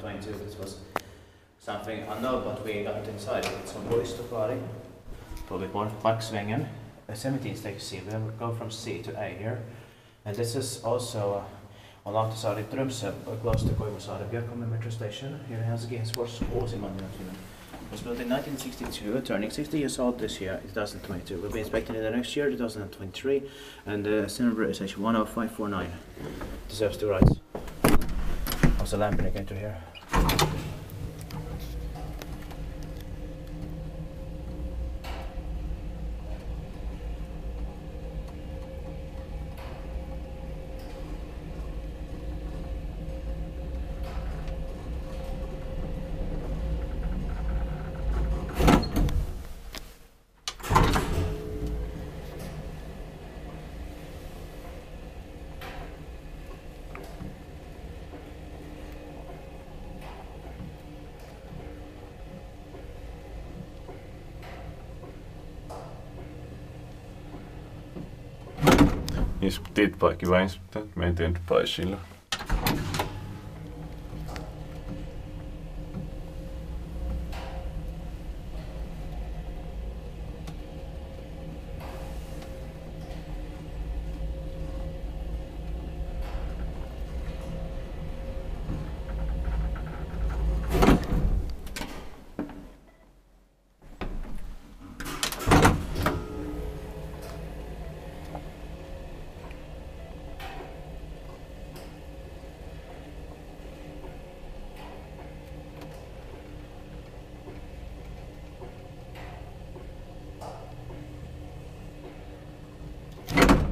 2022 this was something unknown, but we got inside. It's on Puistokaari, probably called Backsvängen, a 17 stage C. We have go from C to A here. And this is also on Lauttasaari, Tromsø, close to Koivusaari, Björkholmen metro station. Here in Helsinki, it's Finland. It was built in 1962, turning 60 years old this year, 2022. We'll be inspecting it the next year, 2023, and the number is actually 10549. Deserves 2 rides. Also lamp indicator here. Dit bare var inspektert med den pejskilder.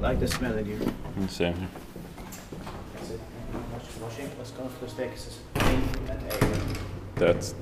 Like the smell in you. Same here. That's it. Washing. Let's go to the staircases. A and A. That's